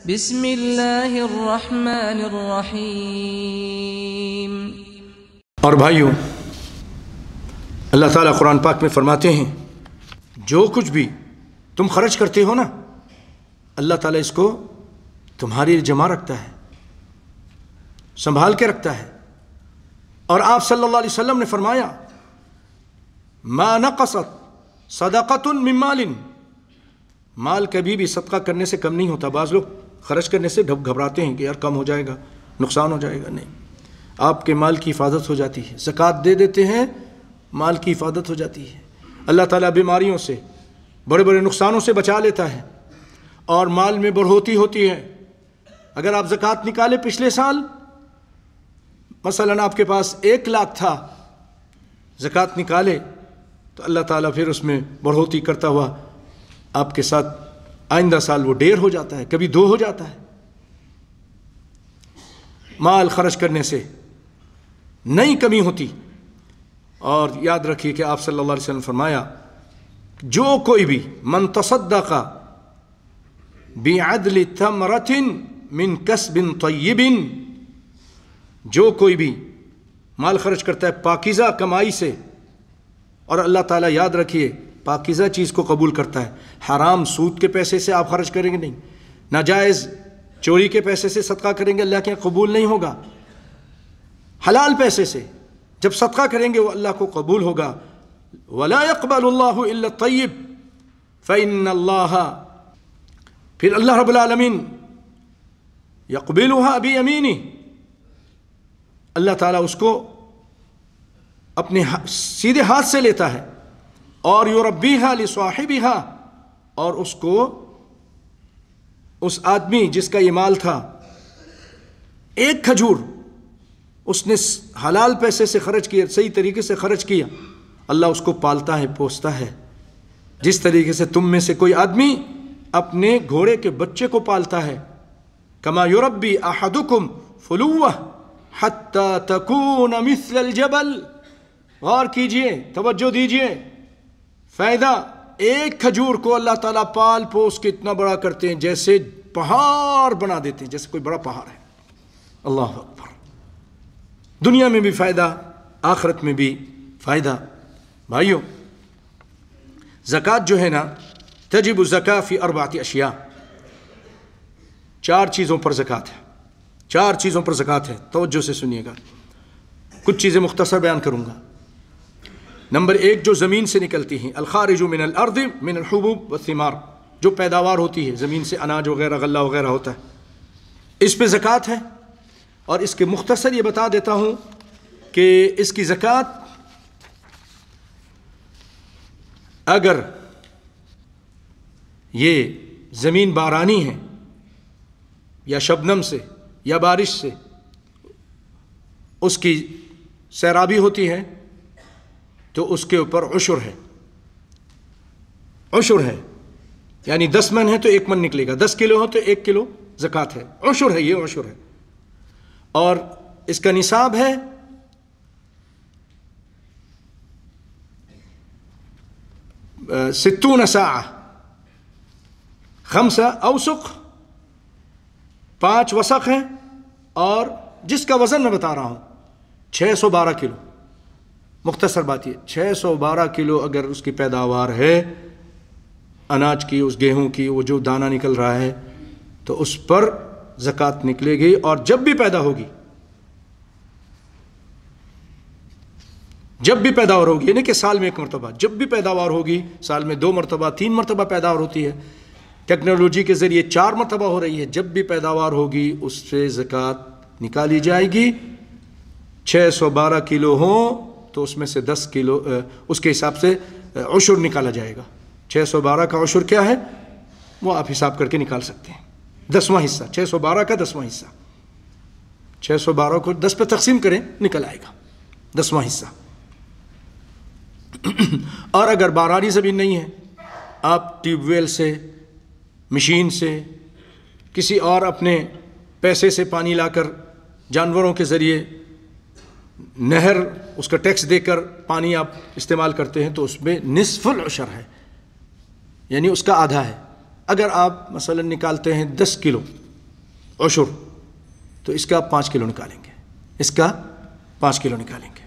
بسم اللہ الرحمن الرحیم۔ اور بھائیوں، اللہ تعالیٰ قرآن پاک میں فرماتے ہیں جو کچھ بھی تم خرچ کرتے ہو نا، اللہ تعالیٰ اس کو تمہارے لیے جمع رکھتا ہے، سنبھال کے رکھتا ہے۔ اور آپ صلی اللہ علیہ وسلم نے فرمایا ما نقصت صدقۃ من مال، مال کبھی بھی صدقہ کرنے سے کم نہیں ہوتا۔ بعض لوگ خرچ کرنے سے گھبراتے ہیں کہ یار کم ہو جائے گا، نقصان ہو جائے گا۔ نہیں، آپ کے مال کی حفاظت ہو جاتی ہے، زکوٰۃ دے دیتے ہیں، مال کی حفاظت ہو جاتی ہے۔ اللہ تعالیٰ بیماریوں سے، بڑے بڑے نقصانوں سے بچا لیتا ہے، اور مال میں بڑھوتی ہوتی ہے۔ اگر آپ زکوٰۃ نکالے پچھلے سال، مثلاً آپ کے پاس 1 لاکھ تھا، زکوٰۃ نکالے تو اللہ تعالیٰ پھر اس میں بڑھوتی کرتا ہوا آپ کے ساتھ آئندہ سال وہ 1.5 ہو جاتا ہے، کبھی 2 ہو جاتا ہے۔ مال خرچ کرنے سے نہیں کمی ہوتی۔ اور یاد رکھیے کہ آپ صلی اللہ علیہ وسلم نے فرمایا جو کوئی بھی من تصدق بعدل ثمرۃ من کسب طیب، جو کوئی بھی مال خرچ کرتا ہے پاکیزہ کمائی سے، اور اللہ تعالیٰ یاد رکھیے پاکیزہ چیز کو قبول کرتا ہے۔ حرام سود کے پیسے سے آپ خرچ کریں گے نہیں، ناجائز چوری کے پیسے سے صدقہ کریں گے اللہ کے یہاں قبول نہیں ہوگا۔ حلال پیسے سے جب صدقہ کریں گے وہ اللہ کو قبول ہوگا۔ وَلَا يَقْبَلُ اللَّهُ إِلَّا الطَّيِّبَ فَإِنَّ اللَّهَ، پھر اللہ رب العالمین يَقْبِلُهَا بِيَمِينِهِ، اللہ تعالیٰ اس کو اپنے سیدھے ہاتھ سے لیتا ہے، اور یربیہا لصاحبہا، اور اس کو، اس آدمی جس کا یہ مال تھا، 1 کھجور اس نے حلال پیسے سے خرچ کیا، صحیح طریقے سے خرچ کیا، اللہ اس کو پالتا ہے، پوستا ہے، جس طریقے سے تم میں سے کوئی آدمی اپنے گھوڑے کے بچے کو پالتا ہے۔ کما یربی احدکم فلوہ حتی تکون مثل الجبل، غور کیجئے، توجہ دیجئے، فائدہ 1 کھجور کو اللہ تعالیٰ پال پوس کے اتنا بڑا کرتے ہیں جیسے پہاڑ بنا دیتے ہیں، جیسے کوئی بڑا پہاڑ ہے۔ اللہ اکبر، دنیا میں بھی فائدہ، آخرت میں بھی فائدہ۔ بھائیوں، زکوٰۃ جو ہے نا، تجب الزکاة فی 4 اشیاء، 4 چیزوں پر زکوٰۃ ہے، 4 چیزوں پر زکوٰۃ ہے۔ توجہ سے سنیے گا، کچھ چیزیں مختصر بیان کروں گا۔ نمبر 1 جو زمین سے نکلتی ہیں، الخارج من الارض من الحبوب والثمار، جو پیداوار ہوتی ہے زمین سے، اناج وغیرہ، غلہ وغیرہ ہوتا ہے، اس پہ زکوٰۃ ہے۔ اور اس کے مختصر یہ بتا دیتا ہوں کہ اس کی زکوٰۃ اگر یہ زمین بارانی ہے یا شبنم سے یا بارش سے اس کی سیرابی ہوتی ہے تو اس کے اوپر عشر ہے، عشر ہے، یعنی 10 من ہے تو 1 من نکلے گا، 10 کلو ہو تو 1 کلو زکوٰۃ ہے، عشر ہے، یہ عشر ہے۔ اور اس کا نصاب ہے 60 ساعة 5 اوسق، 5 وسق ہیں، اور جس کا وزن میں بتا رہا ہوں 612 کلو۔ مختصر بات یہ 612 کلو اگر اس کی پیداوار ہے اناج کی، اس گیہوں کی، وہ جو دانہ نکل رہا ہے، تو اس پر زکوٰۃ نکلے گی۔ اور جب بھی پیدا ہوگی، جب بھی پیداوار ہوگی، یعنی کہ سال میں 1 مرتبہ، جب بھی پیداوار ہوگی، سال میں 2 مرتبہ 3 مرتبہ پیداوار ہوتی ہے، ٹیکنالوجی کے ذریعے 4 مرتبہ ہو رہی ہے، جب بھی پیداوار ہوگی اس سے زکوٰۃ نکالی جائے گی۔ 612 کلو ہوں تو اس میں سے 10 کلو اس کے حساب سے عشر نکالا جائے گا۔ 612 کا عشر کیا ہے وہ آپ حساب کر کے نکال سکتے ہیں، 10واں حصہ، 612 کا 10واں حصہ، 612 کو 10 پہ تقسیم کریں نکل آئے گا 10واں حصہ۔ اور اگر بارانی زمین نہیں ہے، آپ ٹیوب ویل سے، مشین سے، کسی اور اپنے پیسے سے پانی لا کر، جانوروں کے ذریعے نہر اس کا ٹیکس دے کر پانی آپ استعمال کرتے ہیں تو اس میں نصف العشر ہے، یعنی اس کا آدھا ہے۔ اگر آپ مثلا نکالتے ہیں 10 کلو عشر، تو اس کا آپ 5 کلو نکالیں گے، اس کا 5 کلو نکالیں گے۔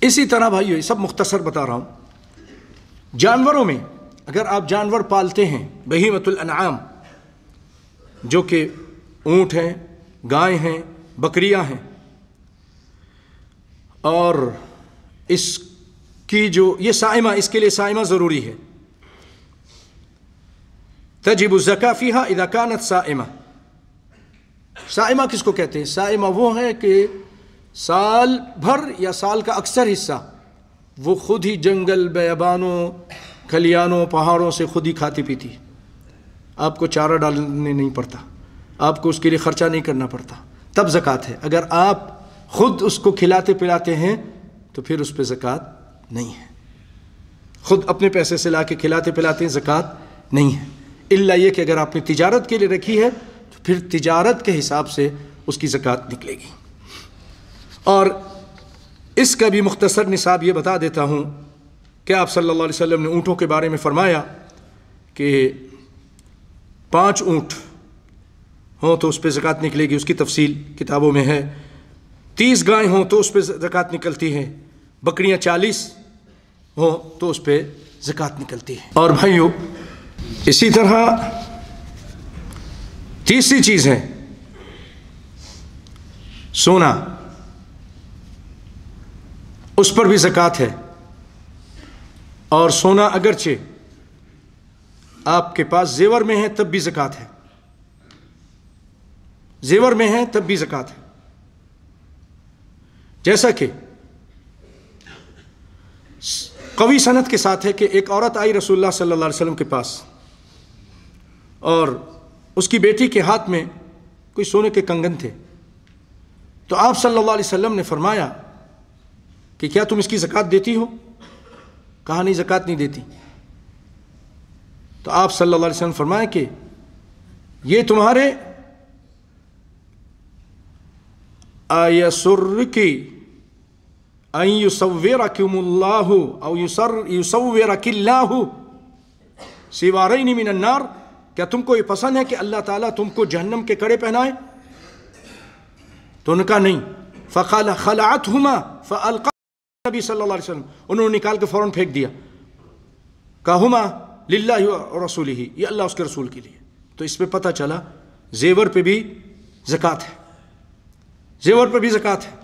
اسی طرح بھائیو، یہ سب مختصر بتا رہا ہوں، جانوروں میں اگر آپ جانور پالتے ہیں، بہیمۃ الانعام جو کہ اونٹ ہیں، گائے ہیں، بکریاں ہیں، اور اس کی جو یہ سائمہ، اس کے لیے سائمہ ضروری ہے، تجب الزکاة فیہا اذا کانت سائمہ۔ سائمہ کس کو کہتے ہیں؟ سائمہ وہ ہے کہ سال بھر یا سال کا اکثر حصہ وہ خود ہی جنگل، بیابانوں، کھلیانوں، پہاڑوں سے خود ہی کھاتی پیتی، آپ کو چارہ ڈالنے نہیں پڑتا، آپ کو اس کے لیے خرچہ نہیں کرنا پڑتا، تب زکوٰۃ ہے۔ اگر آپ خود اس کو کھلاتے پلاتے ہیں تو پھر اس پہ زکوٰۃ نہیں ہے، خود اپنے پیسے سے لا کے کھلاتے پلاتے ہیں، زکوٰۃ نہیں ہے، الا یہ کہ اگر آپ نے تجارت کے لیے رکھی ہے تو پھر تجارت کے حساب سے اس کی زکوٰۃ نکلے گی۔ اور اس کا بھی مختصر نصاب یہ بتا دیتا ہوں کہ آپ صلی اللہ علیہ وسلم نے اونٹوں کے بارے میں فرمایا کہ 5 اونٹ ہوں تو اس پہ زکوٰۃ نکلے گی، اس کی تفصیل کتابوں میں ہے۔ 30 گائیں ہوں تو اس پہ زکوٰۃ نکلتی ہے، بکریاں 40 ہوں تو اس پہ زکوٰۃ نکلتی ہے۔ اور بھائیو اسی طرح تیسری چیز ہے سونا، اس پر بھی زکوٰۃ ہے، اور سونا اگرچہ آپ کے پاس زیور میں ہے تب بھی زکوٰۃ ہے، زیور میں ہے تب بھی زکوٰۃ ہے۔ جیسا کہ قوی سند کے ساتھ ہے کہ ایک عورت آئی رسول اللہ صلی اللہ علیہ وسلم کے پاس، اور اس کی بیٹی کے ہاتھ میں کوئی سونے کے کنگن تھے، تو آپ صلی اللہ علیہ وسلم نے فرمایا کہ کیا تم اس کی زکوٰۃ دیتی ہو؟ کہا نہیں، زکوٰۃ نہیں دیتی۔ تو آپ صلی اللہ علیہ وسلم فرمایا کہ یہ تمہارے آیسرکی ان یصورکم اللہ او یصورک اللہ سوارین من النار، کیا تم کو یہ پسند ہے کہ اللہ تعالیٰ تم کو جہنم کے کڑے پہنائے؟ تو انہوں نے کہا نہیں، فقال خلعتہما فالقى نبی صلی اللہ علیہ وسلم، انہوں نے نکال کے فوراً پھینک دیا، کہا ہما للہ و رسولہ، یہ اللہ اس کے رسول کے لیے۔ تو اس پہ پتہ چلا زیور پہ بھی زکوٰۃ ہے، زیور پہ بھی زکوٰۃ ہے۔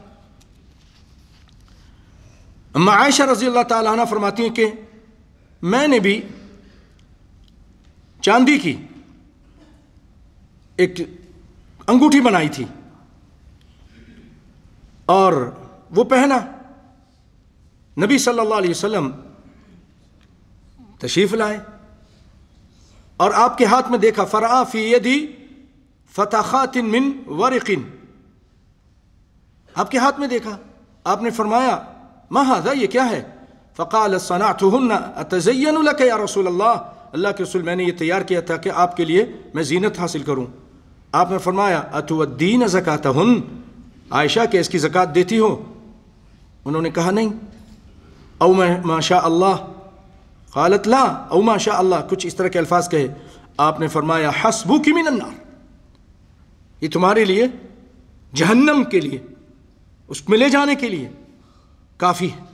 اما عائشہ رضی اللہ تعالیٰ عنہ فرماتی ہیں کہ میں نے بھی چاندی کی ایک انگوٹھی بنائی تھی اور وہ پہنا، نبی صلی اللہ علیہ وسلم تشریف لائے اور آپ کے ہاتھ میں دیکھا، فرآ فی یدی فتخات من ورق، آپ کے ہاتھ میں دیکھا، آپ نے فرمایا ما ھذا، یہ کیا ہے؟ فقال صنعتہن اتزین لک یا رسول اللہ، اللہ کے رسول میں نے یہ تیار کیا تھا کہ آپ کے لیے میں زینت حاصل کروں۔ آپ نے فرمایا اتودین زکاتہن، عائشہ کہ اس کی زکوٰۃ دیتی ہو؟ انہوں نے کہا نہیں۔ او ما شاء اللہ، قالت لا، او ما شاء اللہ، کچھ اس طرح کے الفاظ کہے۔ آپ نے فرمایا حسبک من النار، یہ تمہارے لیے جہنم کے لیے، اس میں لے جانے کے لیے کافی ہے،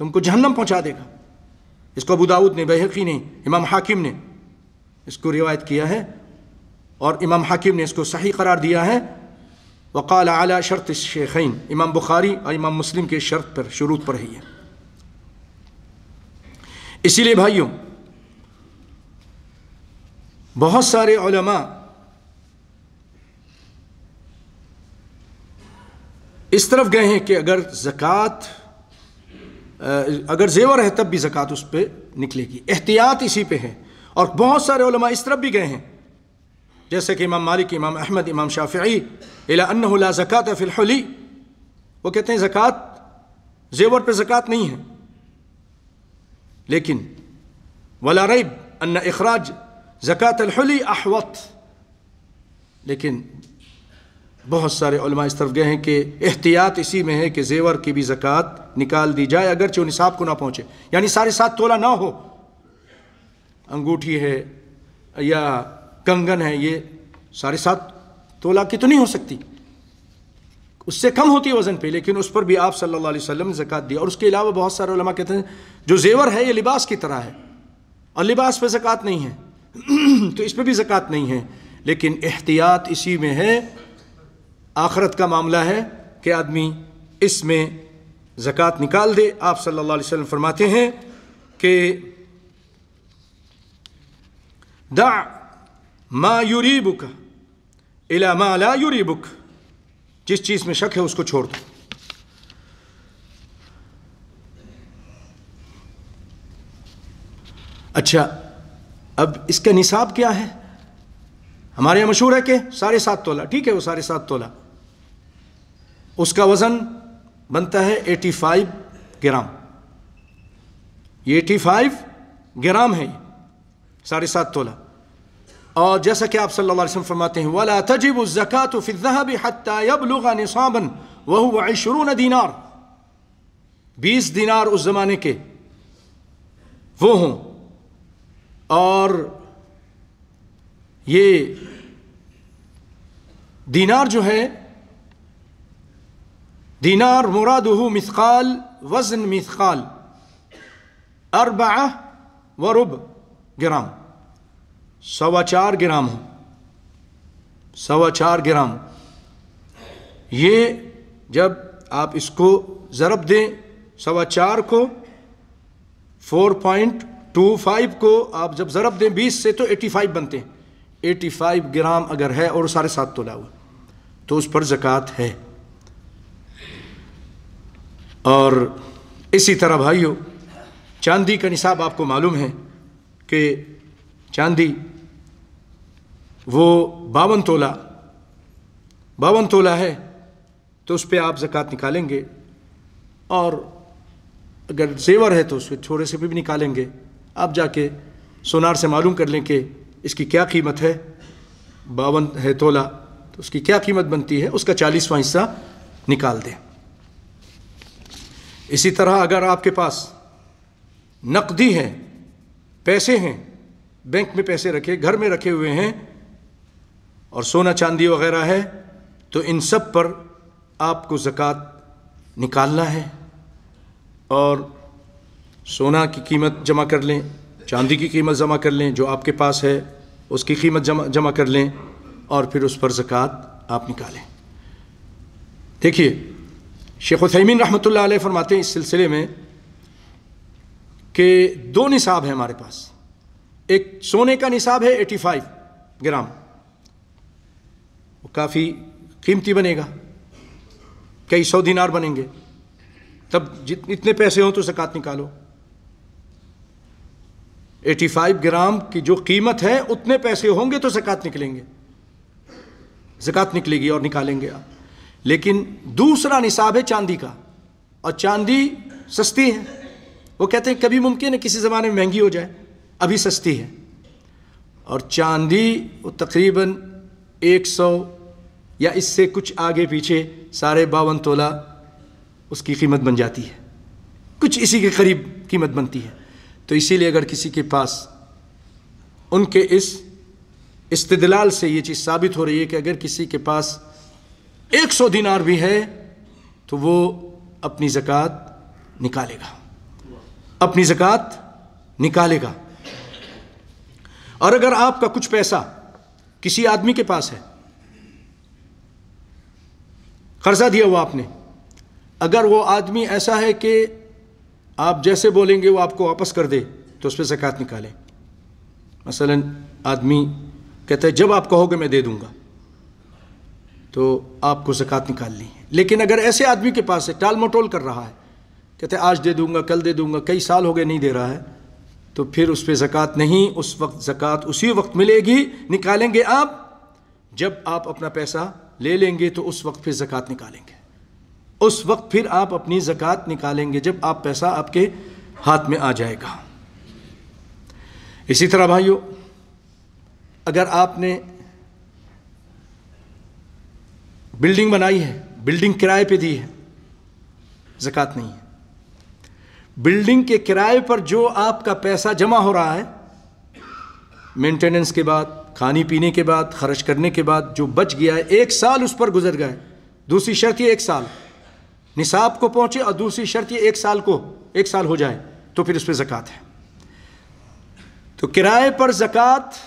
تم کو جہنم پہنچا دے گا۔ اس کو ابو داؤد نے، بیہقی نے، امام حاکم نے اس کو روایت کیا ہے، اور امام حاکم نے اس کو صحیح قرار دیا ہے۔ وقال علی شرط الشیخین، امام بخاری اور امام مسلم کے شرط پر، شروط پر ہی ہے۔ اسی لیے بھائیوں بہت سارے علماء اس طرف گئے ہیں کہ اگر زکوٰۃ، اگر زیور ہے تب بھی زکوٰۃ اس پہ نکلے گی، احتیاط اسی پہ ہے۔ اور بہت سارے علماء اس طرف بھی گئے ہیں، جیسے کہ امام مالک، امام احمد، امام شافعی، الی انہ لا زکاۃ فی الحلی، وہ کہتے ہیں زکوٰۃ، زیور پہ زکوٰۃ نہیں ہے، لیکن ولا ریب ان اخراج زکاۃ الحلی احوط، لیکن بہت سارے علماء اس طرف گئے ہیں کہ احتیاط اسی میں ہے کہ زیور کی بھی زکوٰۃ نکال دی جائے، اگرچہ وہ نصاب کو نہ پہنچے، یعنی 7.5 تولہ نہ ہو، انگوٹھی ہے یا کنگن ہے، یہ 7.5 تولا کی تو نہیں ہو سکتی، اس سے کم ہوتی ہے وزن پہ، لیکن اس پر بھی آپ صلی اللہ علیہ وسلم نے زکوٰۃ دی. اور اس کے علاوہ بہت سارے علماء کہتے ہیں جو زیور ہے یہ لباس کی طرح ہے، اور لباس پہ زکوٰۃ نہیں ہے تو اس پہ بھی زکوٰۃ نہیں ہے. لیکن احتیاط اسی میں ہے، آخرت کا معاملہ ہے کہ آدمی اس میں زکوٰۃ نکال دے. آپ صلی اللہ علیہ وسلم فرماتے ہیں کہ دع ما یریبک الی ما لا یریبک، جس چیز میں شک ہے اس کو چھوڑ دو. اچھا، اب اس کا نصاب کیا ہے؟ ہمارے یہاں مشہور ہے کہ 7.5 تولہ. ٹھیک ہے، وہ 7.5 تولہ، اس کا وزن بنتا ہے 85 گرام. یہ 85 گرام ہے، 7.5 تولہ. اور جیسا کہ آپ صلی اللہ علیہ وسلم فرماتے ہیں وَلَا تَجِبُ الزَّكَاةُ فِي الذَّهَبِ حَتَّى يَبْلُغَ نِصَابًا وَهُوَ 20 دینار. 20 دینار اس زمانے کے وہ ہوں. اور یہ دینار جو ہے، دینار مرادہ مثقال، وزن مثقال 4 وربع گرام، 4.25 گرام ہو، 4.25 گرام. یہ جب آپ اس کو ضرب دیں 4.25 کو 4.25 کو آپ جب ضرب دیں 20 سے تو 85 بنتے ہیں. 85 گرام اگر ہے اور 7.5 تولہ ہوا تو اس پر زکوٰۃ ہے. اور اسی طرح بھائیو، چاندی کا نصاب آپ کو معلوم ہے کہ چاندی وہ 52 تولہ ہے، تو اس پہ آپ زکوٰۃ نکالیں گے. اور اگر زیور ہے تو اس پہ تھوڑے سے بھی نکالیں گے. آپ جا کے سونار سے معلوم کر لیں کہ اس کی کیا قیمت ہے. 52 ہے تولہ تو اس کی کیا قیمت بنتی ہے، اس کا 40واں حصہ نکال دیں. اسی طرح اگر آپ کے پاس نقدی ہے، پیسے ہیں، بینک میں پیسے رکھے، گھر میں رکھے ہوئے ہیں، اور سونا چاندی وغیرہ ہے، تو ان سب پر آپ کو زکوٰۃ نکالنا ہے. اور سونا کی قیمت جمع کر لیں، چاندی کی قیمت جمع کر لیں، جو آپ کے پاس ہے اس کی قیمت جمع کر لیں، اور پھر اس پر زکوٰۃ آپ نکالیں. دیکھیے شیخ عثیمین رحمۃ اللہ علیہ فرماتے ہیں اس سلسلے میں کہ 2 نصاب ہیں ہمارے پاس. ایک سونے کا نصاب ہے 85 گرام، وہ کافی قیمتی بنے گا، کئی 100 دینار بنیں گے. تب اتنے پیسے ہوں تو زکوٰۃ نکالو. 85 گرام کی جو قیمت ہے اتنے پیسے ہوں گے تو زکوٰۃ نکلیں گے، زکوٰۃ نکلے گی اور نکالیں گے آپ. لیکن دوسرا نصاب ہے چاندی کا، اور چاندی سستی ہے. وہ کہتے ہیں کبھی ممکن ہے کسی زمانے میں مہنگی ہو جائے، ابھی سستی ہے. اور چاندی وہ تقریباً 100 یا اس سے کچھ آگے پیچھے 52.5 تولہ اس کی قیمت بن جاتی ہے، کچھ اسی کے قریب قیمت بنتی ہے. تو اسی لیے اگر کسی کے پاس، ان کے اس استدلال سے یہ چیز ثابت ہو رہی ہے کہ اگر کسی کے پاس 100 دینار بھی ہے تو وہ اپنی زکوٰۃ نکالے گا، اپنی زکوٰۃ نکالے گا. اور اگر آپ کا کچھ پیسہ کسی آدمی کے پاس ہے، قرضہ دیا ہوا آپ نے، اگر وہ آدمی ایسا ہے کہ آپ جیسے بولیں گے وہ آپ کو واپس کر دے تو اس پہ زکوٰۃ نکالیں. مثلا آدمی کہتا ہے جب آپ کہو گے میں دے دوں گا، تو آپ کو زکوٰۃ نکالنی ہے. لیکن اگر ایسے آدمی کے پاس ہے، ٹال مٹول کر رہا ہے، کہتے ہیں آج دے دوں گا، کل دے دوں گا، کئی سال ہو گئے نہیں دے رہا ہے، تو پھر اس پہ زکوٰۃ نہیں. اس وقت زکوٰۃ اسی وقت ملے گی، نکالیں گے آپ جب آپ اپنا پیسہ لے لیں گے تو اس وقت پھر زکوٰۃ نکالیں گے. اس وقت پھر آپ اپنی زکوٰۃ نکالیں گے جب آپ پیسہ آپ کے ہاتھ میں آ جائے گا. اسی طرح بھائیو، اگر آپ نے بلڈنگ بنائی ہے، بلڈنگ کرائے پہ دی ہے، زکوٰۃ نہیں ہے. بلڈنگ کے کرائے پر جو آپ کا پیسہ جمع ہو رہا ہے مینٹیننس کے بعد، کھانے پینے کے بعد، خرچ کرنے کے بعد جو بچ گیا ہے، 1 سال اس پر گزر گئے، دوسری شرط یہ 1 سال نصاب کو پہنچے، اور دوسری شرط یہ 1 سال ہو جائے تو پھر اس پہ زکوٰۃ ہے۔ تو کرائے پر زکوٰۃ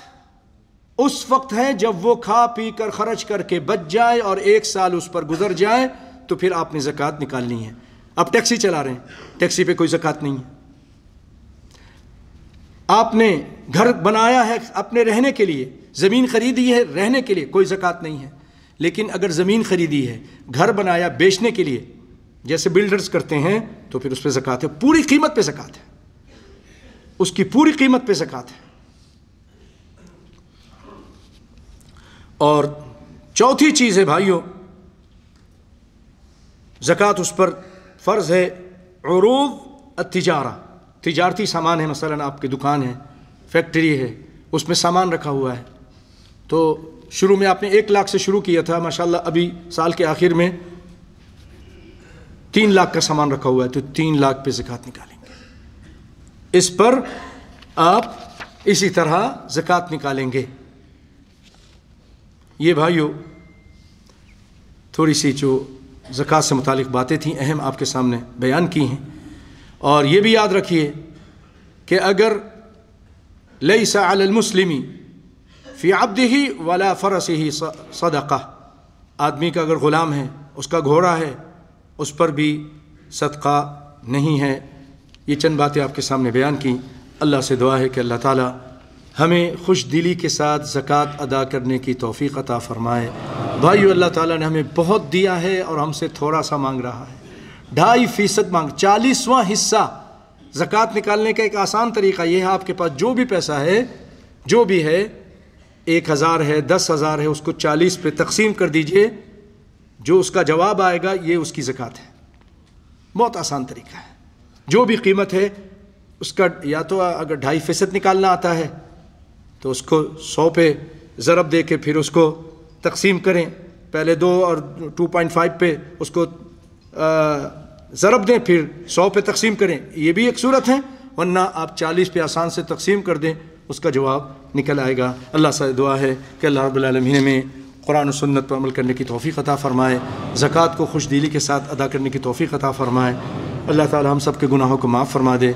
اس وقت ہے جب وہ کھا پی کر خرچ کر کے بچ جائے اور 1 سال اس پر گزر جائے تو پھر آپ نے زکوٰۃ نکالنی ہے۔ اب ٹیکسی چلا رہے ہیں، ٹیکسی پہ کوئی زکوٰۃ نہیں ہے۔ آپ نے گھر بنایا ہے اپنے رہنے کے لیے، زمین خریدی ہے رہنے کے لیے، کوئی زکوٰۃ نہیں ہے۔ لیکن اگر زمین خریدی ہے، گھر بنایا بیچنے کے لیے، جیسے بلڈرز کرتے ہیں، تو پھر اس پہ زکوٰۃ ہے، پوری قیمت پہ زکوٰۃ ہے، اس کی پوری قیمت پہ زکوٰۃ ہے۔ اور چوتھی چیز ہے بھائیوں، زکوٰۃ اس پر فرض ہے، عروض التجارہ، تجارتی سامان ہے، مثلا آپ کی دکان ہے، فیکٹری ہے، اس میں سامان رکھا ہوا ہے، تو شروع میں آپ نے 1 لاکھ سے شروع کیا تھا، ماشاءاللہ ابھی سال کے آخر میں 3 لاکھ کا سامان رکھا ہوا ہے، تو 3 لاکھ پہ زکوٰۃ نکالیں گے۔ اس پر آپ اسی طرح زکوٰۃ نکالیں گے۔ یہ بھائیو تھوڑی سی جو زکوٰۃ سے متعلق باتیں تھیں اہم آپ کے سامنے بیان کی ہیں۔ اور یہ بھی یاد رکھیے کہ اگر لیس علی المسلم فی عبدہ ولا فرسہ صدقہ، آدمی کا اگر غلام ہے، اس کا گھوڑا ہے، اس پر بھی صدقہ نہیں ہے۔ یہ چند باتیں آپ کے سامنے بیان کی۔ اللہ سے دعا ہے کہ اللہ تعالی ہمیں خوش دلی کے ساتھ زکوٰۃ ادا کرنے کی توفیق عطا فرمائے۔ بھائیو، اللہ تعالیٰ نے ہمیں بہت دیا ہے اور ہم سے تھوڑا سا مانگ رہا ہے، 2.5% مانگ، 40واں حصہ زکوٰۃ نکالنے کا ایک آسان طریقہ یہ ہے، آپ کے پاس جو بھی پیسہ ہے، جو بھی ہے، 1,000 ہے، 10,000 ہے، اس کو 40 پہ تقسیم کر دیجئے، جو اس کا جواب آئے گا یہ اس کی زکوٰۃ ہے۔ بہت آسان طریقہ ہے، جو بھی قیمت ہے اس کا، یا تو اگر 2.5% نکالنا آتا ہے تو اس کو 100 پہ ضرب دے کے پھر اس کو تقسیم کریں، پہلے 2 اور 2.5 پہ اس کو ضرب دیں، پھر 100 پہ تقسیم کریں، یہ بھی ایک صورت ہے، ورنہ آپ 40 پہ آسان سے تقسیم کر دیں، اس کا جواب نکل آئے گا۔ اللہ سے دعا ہے کہ اللہ رب العالمین میں قرآن و سنت پر عمل کرنے کی توفیق عطا فرمائے، زکوٰۃ کو خوش دلی کے ساتھ ادا کرنے کی توفیق عطا فرمائے، اللہ تعالی ہم سب کے گناہوں کو معاف فرما دے۔